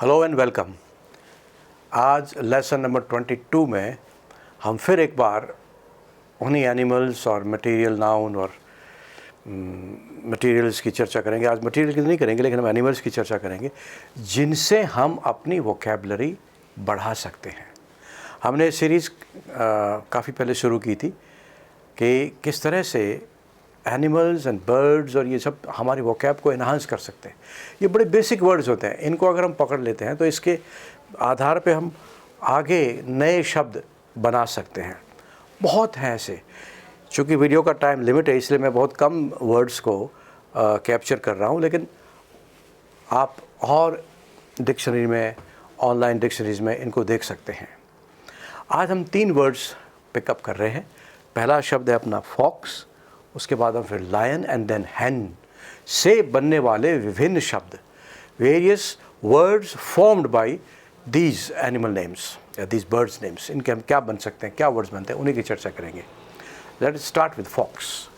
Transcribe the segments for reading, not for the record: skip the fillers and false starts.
Hello and welcome. आज lesson number 22 में हम फिर एक बार उन्हीं एनिमल्स और मटेरियल नाउन और मटेरियल्स की चर्चा करेंगे। आज मटेरियल की नहीं करेंगे, लेकिन हम एनिमल्स की चर्चा करेंगे जिनसे हम अपनी वोकैबुलरी बढ़ा सकते हैं। हमने सीरीज़ काफ़ी पहले शुरू की थी कि किस तरह से एनिमल्स एंड बर्ड्स और ये सब हमारी वोकैब को इन्हांस कर सकते हैं। ये बड़े बेसिक वर्ड्स होते हैं, इनको अगर हम पकड़ लेते हैं तो इसके आधार पे हम आगे नए शब्द बना सकते हैं। बहुत हैं ऐसे। चूँकि वीडियो का टाइम लिमिट है, इसलिए मैं बहुत कम वर्ड्स को कैप्चर कर रहा हूँ, लेकिन आप और डिक्शनरी में, ऑनलाइन डिक्शनरीज में इनको देख सकते हैं। आज हम 3 वर्ड्स पिकअप कर रहे हैं। पहला शब्द है अपना फॉक्स, उसके बाद हम फिर लायन एंड देन हैन से बनने वाले विभिन्न शब्द, various words formed by these animal names या दीज बर्ड्स नेम्स। इनके हम क्या बन सकते हैं, क्या वर्ड्स बनते हैं, उन्हीं की चर्चा करेंगे। Let's start with fox.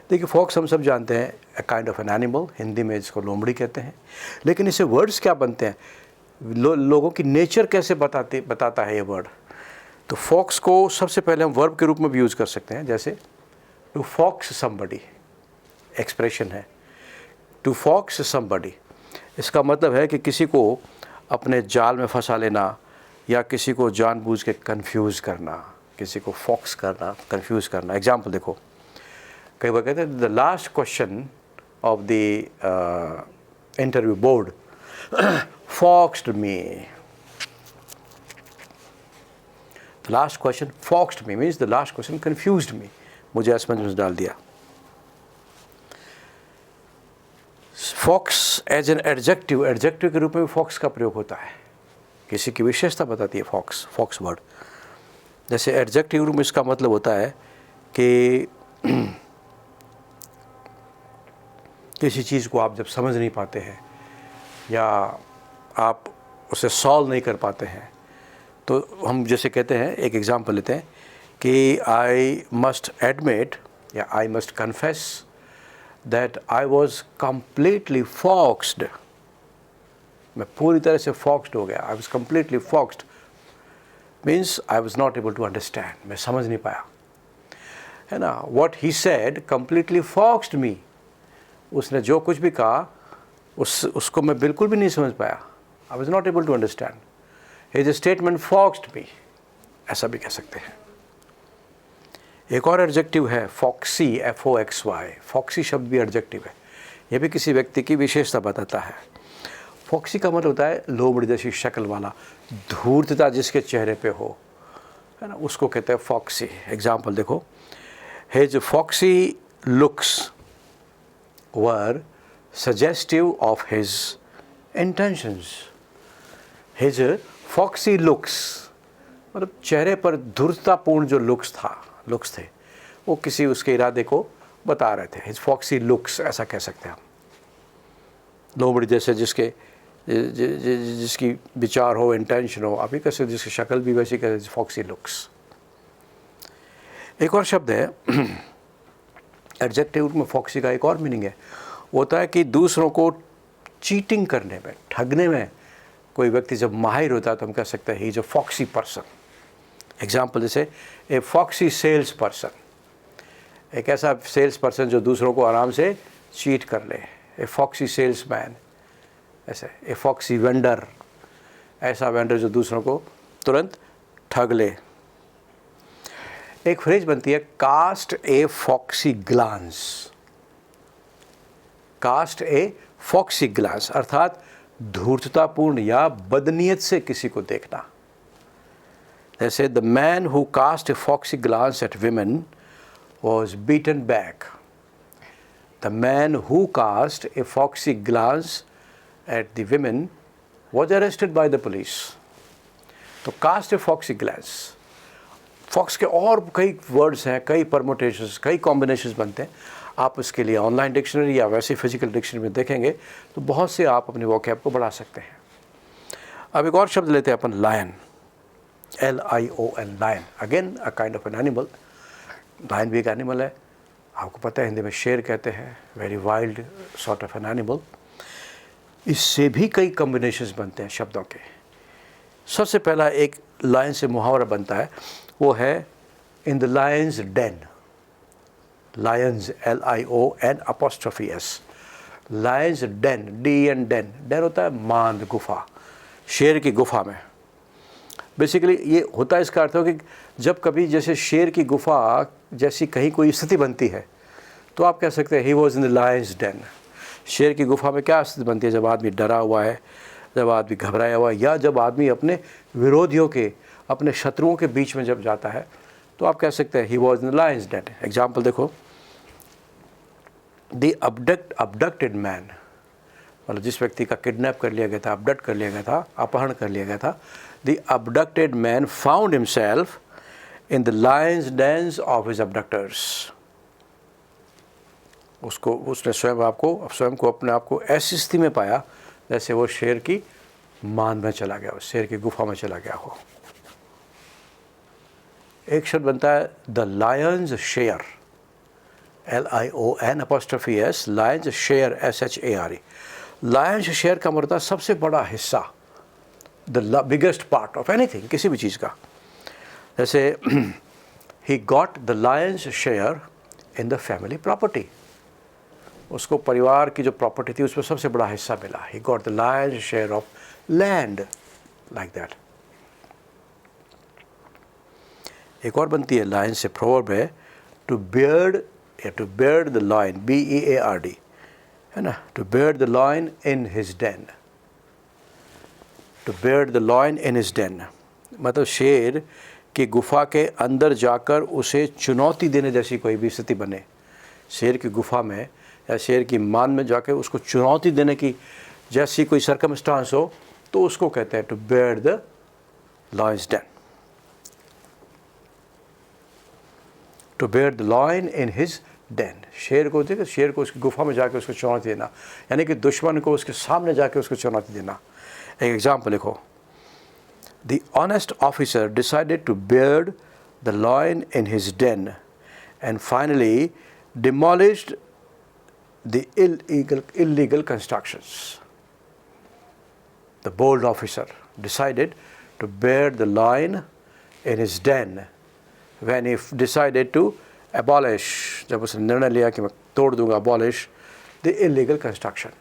देखिए, फॉक्स हम सब जानते हैं, a kind of an animal. Hindi में इसको लोमड़ी कहते हैं। लेकिन इससे वर्ड्स क्या बनते हैं, लोगों की नेचर कैसे बताता है ये वर्ड। तो फॉक्स को सबसे पहले हम वर्ब के रूप में भी यूज़ कर सकते हैं। जैसे टू फॉक्स समबडी एक्सप्रेशन है, टू फॉक्स समबडी। इसका मतलब है कि किसी को अपने जाल में फंसा लेना या किसी को जानबूझ के कंफ्यूज करना, किसी को फॉक्स करना, कंफ्यूज करना। एग्जाम्पल देखो, कई बार कहते हैं the last question of the interview board foxed me. The last question foxed me means the last question confused me, मुझे असमंजस में डाल दिया। Fox as an adjective, adjective के रूप में भी फॉक्स का प्रयोग होता है, किसी की विशेषता बताती है फॉक्स, फॉक्स वर्ड। जैसे एडजेक्टिव रूप में इसका मतलब होता है कि किसी चीज़ को आप जब समझ नहीं पाते हैं या आप उसे सॉल्व नहीं कर पाते हैं, तो हम जैसे कहते हैं, एक एग्जांपल लेते हैं कि आई मस्ट एडमिट या I must confess that I was completely foxed. मैं पूरी तरह से फॉक्स्ड हो गया। I was completely foxed means I was not able to understand, मैं समझ नहीं पाया, है ना। What he said completely foxed me, उसने जो कुछ भी कहा उसको मैं बिल्कुल भी नहीं समझ पाया। I was not able to understand, his statement foxed me, ऐसा भी कह सकते हैं। एक और एडजेक्टिव है फॉक्सी, FOXY। फॉक्सी शब्द भी एडजेक्टिव है, यह भी किसी व्यक्ति की विशेषता बताता है। फॉक्सी का मतलब होता है लोमड़ी जैसी शक्ल वाला, धूर्तता जिसके चेहरे पे हो, है ना, उसको कहते हैं फॉक्सी। एग्जाम्पल देखो, his foxy looks were suggestive of his intentions. His foxy looks मतलब चेहरे पर धूर्ततापूर्ण जो लुक्स थे, वो किसी उसके इरादे को बता रहे थे। हिज फॉक्सी लुक्स, ऐसा कह सकते हैं हम। लोमड़ी जैसे जिसकी विचार हो, इंटेंशन हो, आप ही कैसे, जिसकी शक्ल भी वैसी कहते, फॉक्सी लुक्स। एक और शब्द है एडजेक्टिव में फॉक्सी का एक और मीनिंग है, वो होता है कि दूसरों को चीटिंग करने में, ठगने में कोई व्यक्ति जब माहिर होता है तो हम कह सकते हैं he is a foxy person. Example जैसे ए फॉक्सी सेल्स पर्सन, एक ऐसा सेल्स पर्सन जो दूसरों को आराम से चीट कर ले। ए फॉक्सी सेल्स मैन, ऐसे ए फॉक्सी वेंडर, ऐसा वेंडर जो दूसरों को तुरंत ठग ले। एक फ्रेज बनती है cast a foxy glance. Cast a foxy glance अर्थात धूर्ततापूर्ण या बदनीयत से किसी को देखना। जैसे the man who cast a foxy glance at women was beaten back. The man who cast a foxy glance at the women was arrested by the police. तो cast a foxy glance, fox के और कई words हैं, कई permutations, कई combinations बनते हैं। आप उसके लिए ऑनलाइन डिक्शनरी या वैसे फिजिकल डिक्शनरी में देखेंगे तो बहुत से आप अपनी वोकैब को बढ़ा सकते हैं। अब एक और शब्द लेते हैं अपन, lion, LION, lion. Again a kind of an animal. Lion भी एक एनिमल है, आपको पता है हिंदी में शेर कहते हैं, very wild sort of an animal. इससे भी कई कॉम्बिनेशंस बनते हैं शब्दों के। सबसे पहला एक लाइन से मुहावरा बनता है, वो है in the lion's den. Lion's LION', lion's den, DEN, den. Den होता है मांद, गुफा, शेर की गुफा में। बेसिकली ये होता है, इसका अर्थ हो कि जब कभी जैसे शेर की गुफा जैसी कहीं कोई स्थिति बनती है तो आप कह सकते हैं he was in the lion's den. शेर की गुफा में क्या स्थिति बनती है? जब आदमी डरा हुआ है, जब आदमी घबराया हुआ है, या जब आदमी अपने विरोधियों के, अपने शत्रुओं के बीच में जब जाता है, तो आप कह सकते हैं he was in the lion's den. Example देखो, द अबडक्टेड मैन, मतलब जिस व्यक्ति का किडनैप कर लिया गया था, अबडक्ट कर लिया गया था, अपहरण कर लिया गया था। The abducted man found himself in the Lions dense of his abductors. उसने स्वयं को अपने आप को ऐसी स्थिति में पाया जैसे वो शेर की मांद में चला गया हो, शेर की गुफा में चला गया हो। एक शब्द बनता है the lion's share, LION', Lions share, SHARE। Lions share का मतलब सबसे बड़ा हिस्सा, the biggest part of anything, किसी भी चीज़ का। जैसे ही got the lion's share in the family property, उसको परिवार की जो प्रॉपर्टी थी उसमें सबसे बड़ा हिस्सा मिला। He got the lion's share of land, like that. एक और बनती है लायन से, प्रोवर्ब है टू बियर्ड, या to beard the lion, BEARD, है ना, to beard the lion in his den. To beard the lion in his den मतलब शेर की गुफा के अंदर जाकर उसे चुनौती देने जैसी कोई भी स्थिति बने। शेर की गुफा में या शेर की मान में जाकर उसको चुनौती देने की जैसी कोई सर्कमस्टांस हो, तो उसको कहते हैं to beard the lion's den. To beard the lion in his den, शेर को देखो, शेर को उसकी गुफा में जाकर उसको चुनौती देना, यानी कि दुश्मन को उसके सामने जाकर उसको चुनौती देना। एक एग्जाम्पल लिखो, the honest officer decided to beard the lion in his den and finally demolished the illegal constructions. The bold officer decided to bear the lion in his den when he decided to abolish, जब उसने निर्णय लिया कि मैं तोड़ दूंगा, abolish the illegal construction.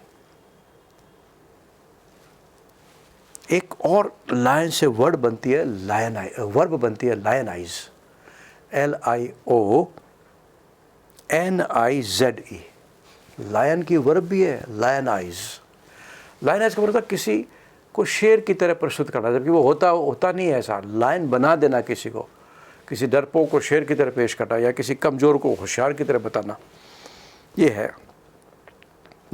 एक और लायन से वर्ड बनती है वर्ब बनती है lionize, LIONIZE। लायन की वर्ब भी है लायनाइज। लायनाइज का मतलब किसी को शेर की तरह प्रस्तुत करना, जबकि वो होता नहीं है ऐसा। लायन बना देना किसी को, किसी डरपोक को शेर की तरह पेश करना, या किसी कमज़ोर को होशियार की तरह बताना, ये है।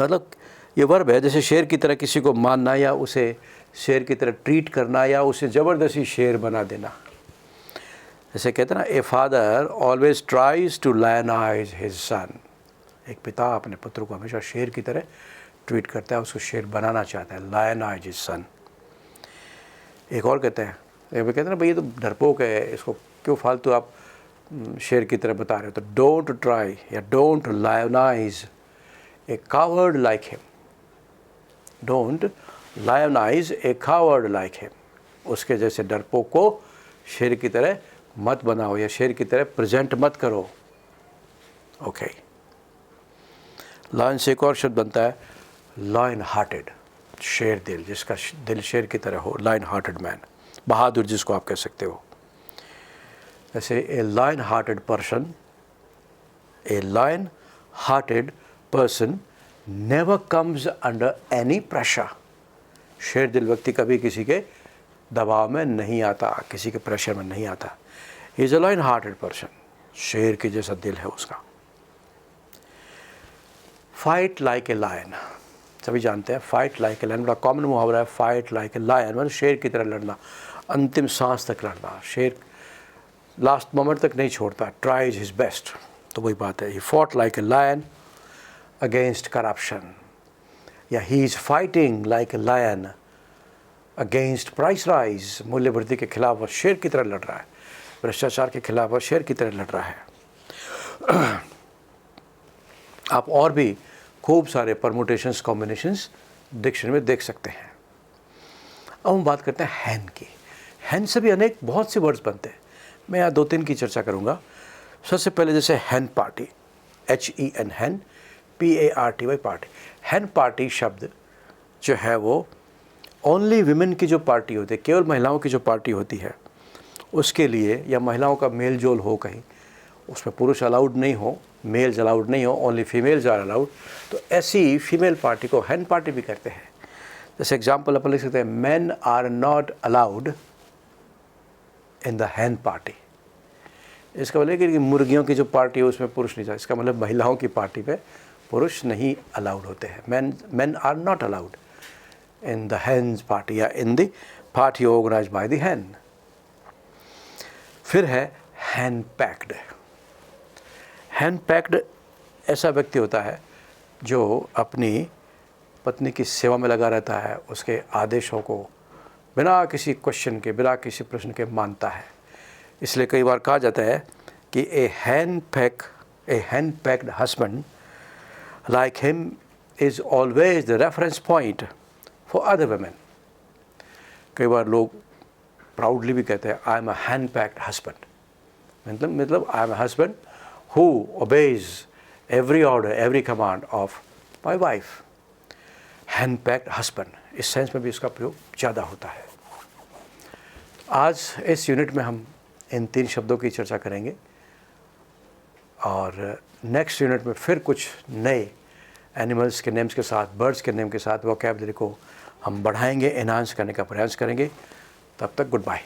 मतलब ये वर्ब है, जैसे शेर की तरह किसी को मानना, या उसे शेर की तरह ट्रीट करना, या उसे ज़बरदस्ती शेर बना देना। जैसे कहते हैं ना, a father always tries to lionise his son. एक पिता अपने पुत्र को हमेशा शेर की तरह ट्रीट करता है, उसको शेर बनाना चाहता है, लायनाइज हिज सन। एक और कहते हैं ना, भाई ये तो डरपोक है, इसको क्यों फालतू आप शेर की तरह बता रहे हो। तो डोंट ट्राई या don't lionise a coward like him. Don't lionise a coward like him. उसके जैसे डरपोक को शेर की तरह मत बनाओ, या शेर की तरह प्रेजेंट मत करो। ओके। लायन से एक और शब्द बनता है लायन हार्टेड, शेर दिल, जिसका दिल शेर की तरह हो, लायन हार्टेड मैन, बहादुर जिसको आप कह सकते हो। जैसे a lion hearted person never comes under any pressure. शेर दिल व्यक्ति कभी किसी के दबाव में नहीं आता, किसी के प्रेशर में नहीं आता। Is a lion hearted person, शेर के जैसा दिल है उसका। फाइट लाइक ए लायन, सभी जानते हैं फाइट लाइक ए लायन, बड़ा कॉमन मुहावरा है। फाइट लाइक ए लायन मतलब शेर की तरह लड़ना, अंतिम सांस तक लड़ना। शेर लास्ट मोमेंट तक नहीं छोड़ता, ट्राइज हिज बेस्ट। तो वही बात है, he fought like a lion against corruption, या he is fighting like a lion against price rise, मूल्य वृद्धि के खिलाफ वो शेर की तरह लड़ रहा है, भ्रष्टाचार के खिलाफ वो शेर की तरह लड़ रहा है। आप और भी खूब सारे परमुटेशंस, कॉम्बिनेशंस डिक्शनरी में देख सकते हैं। अब हम बात करते हैं हैन की। हैन से भी अनेक बहुत से वर्ड्स बनते हैं। मैं यहाँ 2-3 की चर्चा करूँगा। सबसे पहले जैसे हैन पार्टी, HEN हैन, PARTY पार्टी। हैन पार्टी शब्द जो है वो ओनली विमेन की जो पार्टी होती है, केवल महिलाओं की जो पार्टी होती है उसके लिए, या महिलाओं का मेल जोल हो कहीं, उसमें पुरुष अलाउड नहीं हो, मेल्स अलाउड नहीं हो, ओनली फीमेल्स आर अलाउड, तो ऐसी फीमेल पार्टी को हैन पार्टी भी कहते हैं। जैसे एग्जाम्पल अपन लिख सकते हैं, men are not allowed in the hen party. इसका मतलब कि मुर्गियों की जो पार्टी है उसमें पुरुष नहीं जाए, इसका मतलब महिलाओं की पार्टी पे पुरुष नहीं अलाउड होते हैं। Men are not allowed in the hen's party, या in the party organised by the hen. फिर है हैंड पैक्ड। हैंड पैक्ड ऐसा व्यक्ति होता है जो अपनी पत्नी की सेवा में लगा रहता है, उसके आदेशों को बिना किसी क्वेश्चन के, बिना किसी प्रश्न के मानता है। इसलिए कई बार कहा जाता है कि a henpecked husband like him is always the reference point for other women. कई बार लोग प्राउडली भी कहते हैं, I am a henpecked husband. मतलब I am a husband who obeys every order, every command of my wife. Henpecked husband, इस sense में भी इसका प्रयोग ज़्यादा होता है। आज इस यूनिट में हम इन 3 शब्दों की चर्चा करेंगे और नेक्स्ट यूनिट में फिर कुछ नए एनिमल्स के नेम्स के साथ, बर्ड्स के नेम के साथ वोकैबुलरी को हम बढ़ाएंगे, एनहांस करने का प्रयास करेंगे। तब तक गुड बाय।